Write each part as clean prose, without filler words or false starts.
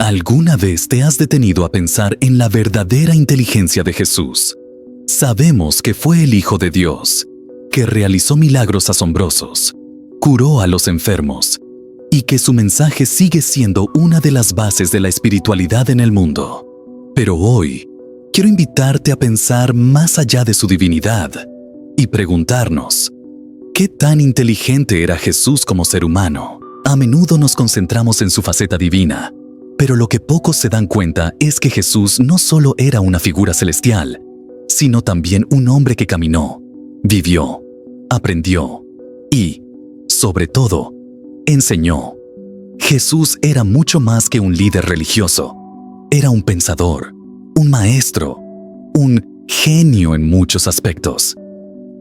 ¿Alguna vez te has detenido a pensar en la verdadera inteligencia de Jesús? Sabemos que fue el Hijo de Dios, que realizó milagros asombrosos, curó a los enfermos, y que su mensaje sigue siendo una de las bases de la espiritualidad en el mundo. Pero hoy, quiero invitarte a pensar más allá de su divinidad y preguntarnos, ¿qué tan inteligente era Jesús como ser humano? A menudo nos concentramos en su faceta divina, pero lo que pocos se dan cuenta es que Jesús no solo era una figura celestial, sino también un hombre que caminó, vivió, aprendió y, sobre todo, enseñó. Jesús era mucho más que un líder religioso. Era un pensador, un maestro, un genio en muchos aspectos.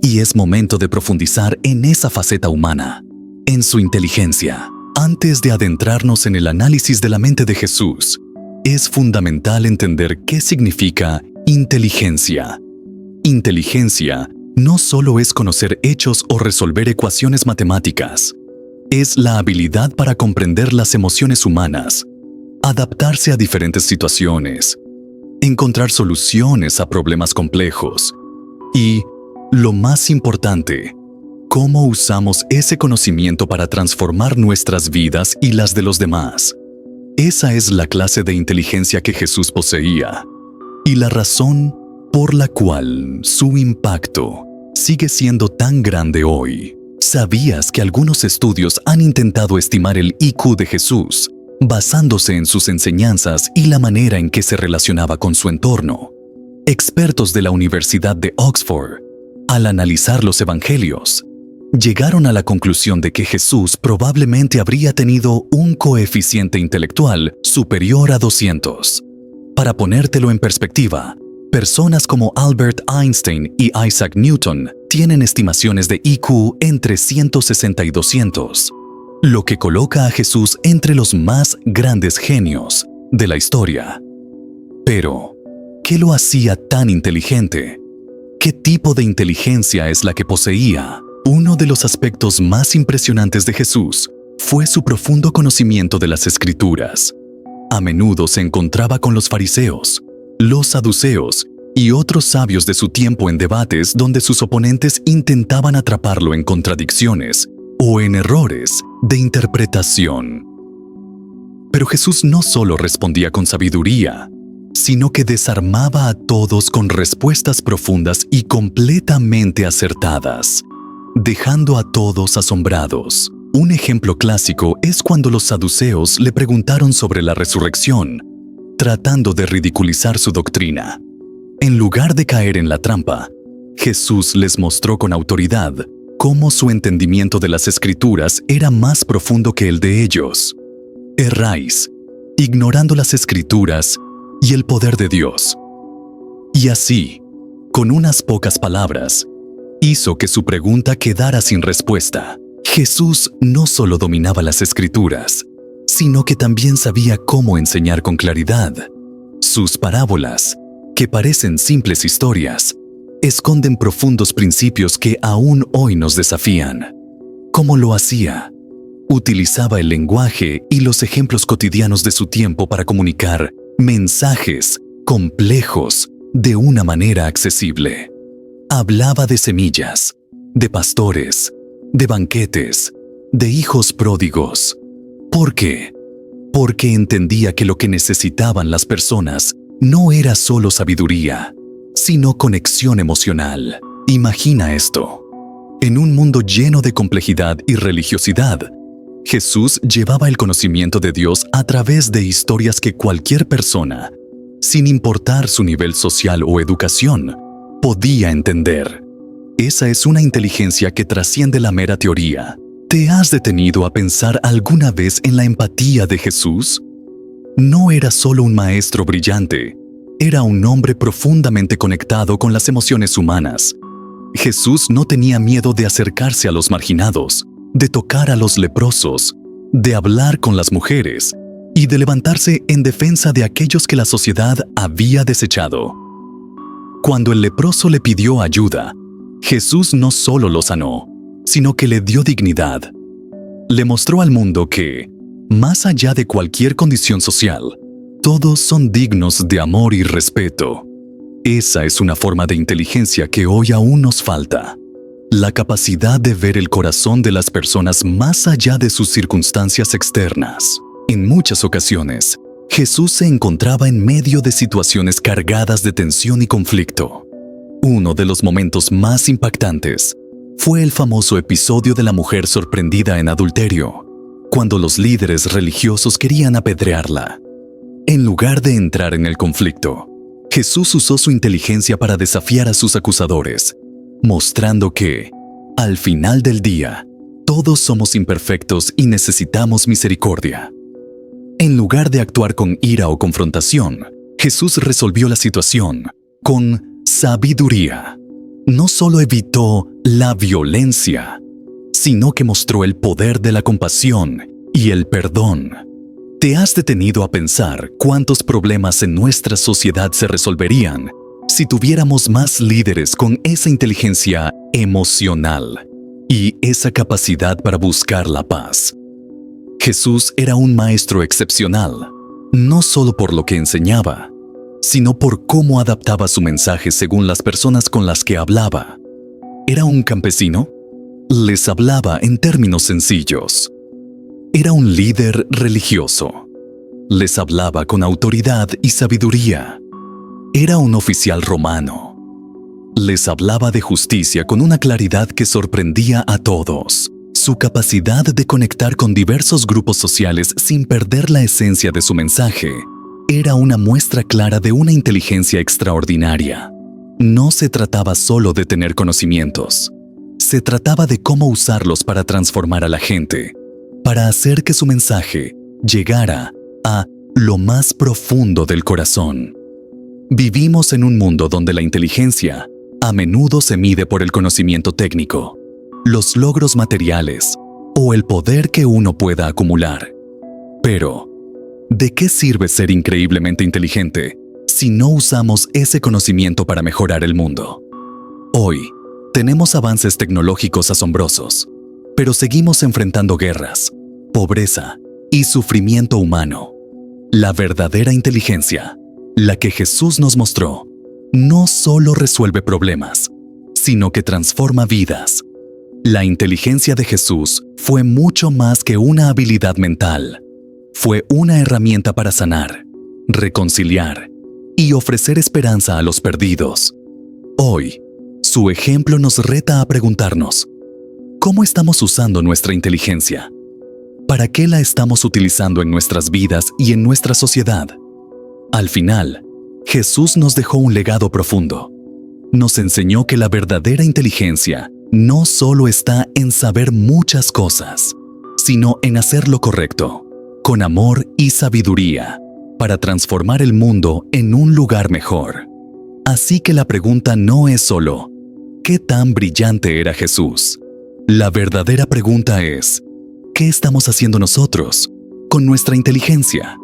Y es momento de profundizar en esa faceta humana, en su inteligencia. Antes de adentrarnos en el análisis de la mente de Jesús, es fundamental entender qué significa inteligencia. Inteligencia no solo es conocer hechos o resolver ecuaciones matemáticas. Es la habilidad para comprender las emociones humanas, adaptarse a diferentes situaciones, encontrar soluciones a problemas complejos y, lo más importante, cómo usamos ese conocimiento para transformar nuestras vidas y las de los demás. Esa es la clase de inteligencia que Jesús poseía y la razón por la cual su impacto sigue siendo tan grande hoy. ¿Sabías que algunos estudios han intentado estimar el IQ de Jesús basándose en sus enseñanzas y la manera en que se relacionaba con su entorno? Expertos de la Universidad de Oxford, al analizar los evangelios, llegaron a la conclusión de que Jesús probablemente habría tenido un coeficiente intelectual superior a 200. Para ponértelo en perspectiva, personas como Albert Einstein y Isaac Newton tienen estimaciones de IQ entre 160 y 200, lo que coloca a Jesús entre los más grandes genios de la historia. Pero, ¿qué lo hacía tan inteligente? ¿Qué tipo de inteligencia es la que poseía? Uno de los aspectos más impresionantes de Jesús fue su profundo conocimiento de las Escrituras. A menudo se encontraba con los fariseos, los saduceos y otros sabios de su tiempo en debates donde sus oponentes intentaban atraparlo en contradicciones o en errores de interpretación. Pero Jesús no solo respondía con sabiduría, sino que desarmaba a todos con respuestas profundas y completamente acertadas, dejando a todos asombrados. Un ejemplo clásico es cuando los saduceos le preguntaron sobre la resurrección, tratando de ridiculizar su doctrina. En lugar de caer en la trampa, Jesús les mostró con autoridad cómo su entendimiento de las Escrituras era más profundo que el de ellos. Erráis, ignorando las Escrituras y el poder de Dios. Y así, con unas pocas palabras, hizo que su pregunta quedara sin respuesta. Jesús no solo dominaba las Escrituras, sino que también sabía cómo enseñar con claridad. Sus parábolas, que parecen simples historias, esconden profundos principios que aún hoy nos desafían. ¿Cómo lo hacía? Utilizaba el lenguaje y los ejemplos cotidianos de su tiempo para comunicar mensajes complejos de una manera accesible. Hablaba de semillas, de pastores, de banquetes, de hijos pródigos. ¿Por qué? Porque entendía que lo que necesitaban las personas no era solo sabiduría, sino conexión emocional. Imagina esto. En un mundo lleno de complejidad y religiosidad, Jesús llevaba el conocimiento de Dios a través de historias que cualquier persona, sin importar su nivel social o educación, podía entender. Esa es una inteligencia que trasciende la mera teoría. ¿Te has detenido a pensar alguna vez en la empatía de Jesús? No era solo un maestro brillante, era un hombre profundamente conectado con las emociones humanas. Jesús no tenía miedo de acercarse a los marginados, de tocar a los leprosos, de hablar con las mujeres y de levantarse en defensa de aquellos que la sociedad había desechado. Cuando el leproso le pidió ayuda, Jesús no solo lo sanó, sino que le dio dignidad. Le mostró al mundo que, más allá de cualquier condición social, Todos son dignos de amor y respeto. Esa es una forma de inteligencia que hoy aún nos falta. La capacidad de ver el corazón de las personas más allá de sus circunstancias externas. En muchas ocasiones, Jesús se encontraba en medio de situaciones cargadas de tensión y conflicto. Uno de los momentos más impactantes fue el famoso episodio de la mujer sorprendida en adulterio, cuando los líderes religiosos querían apedrearla. En lugar de entrar en el conflicto, Jesús usó su inteligencia para desafiar a sus acusadores, mostrando que, al final del día, todos somos imperfectos y necesitamos misericordia. En lugar de actuar con ira o confrontación, Jesús resolvió la situación con sabiduría. No solo evitó la violencia, sino que mostró el poder de la compasión y el perdón. ¿Te has detenido a pensar cuántos problemas en nuestra sociedad se resolverían si tuviéramos más líderes con esa inteligencia emocional y esa capacidad para buscar la paz? Jesús era un maestro excepcional, no solo por lo que enseñaba, sino por cómo adaptaba su mensaje según las personas con las que hablaba. ¿Era un campesino? Les hablaba en términos sencillos. Era un líder religioso. Les hablaba con autoridad y sabiduría. Era un oficial romano. Les hablaba de justicia con una claridad que sorprendía a todos. Su capacidad de conectar con diversos grupos sociales sin perder la esencia de su mensaje era una muestra clara de una inteligencia extraordinaria. No se trataba solo de tener conocimientos. Se trataba de cómo usarlos para transformar a la gente, para hacer que su mensaje llegara a lo más profundo del corazón. Vivimos en un mundo donde la inteligencia a menudo se mide por el conocimiento técnico, los logros materiales o el poder que uno pueda acumular. Pero, ¿de qué sirve ser increíblemente inteligente si no usamos ese conocimiento para mejorar el mundo? Hoy, tenemos avances tecnológicos asombrosos, pero seguimos enfrentando guerras, pobreza y sufrimiento humano. La verdadera inteligencia, la que Jesús nos mostró, no solo resuelve problemas, sino que transforma vidas. La inteligencia de Jesús fue mucho más que una habilidad mental. Fue una herramienta para sanar, reconciliar y ofrecer esperanza a los perdidos. Hoy, su ejemplo nos reta a preguntarnos, ¿cómo estamos usando nuestra inteligencia? ¿Para qué la estamos utilizando en nuestras vidas y en nuestra sociedad? Al final, Jesús nos dejó un legado profundo. Nos enseñó que la verdadera inteligencia no solo está en saber muchas cosas, sino en hacer lo correcto, con amor y sabiduría, para transformar el mundo en un lugar mejor. Así que la pregunta no es solo, ¿qué tan brillante era Jesús? La verdadera pregunta es, ¿qué estamos haciendo nosotros con nuestra inteligencia?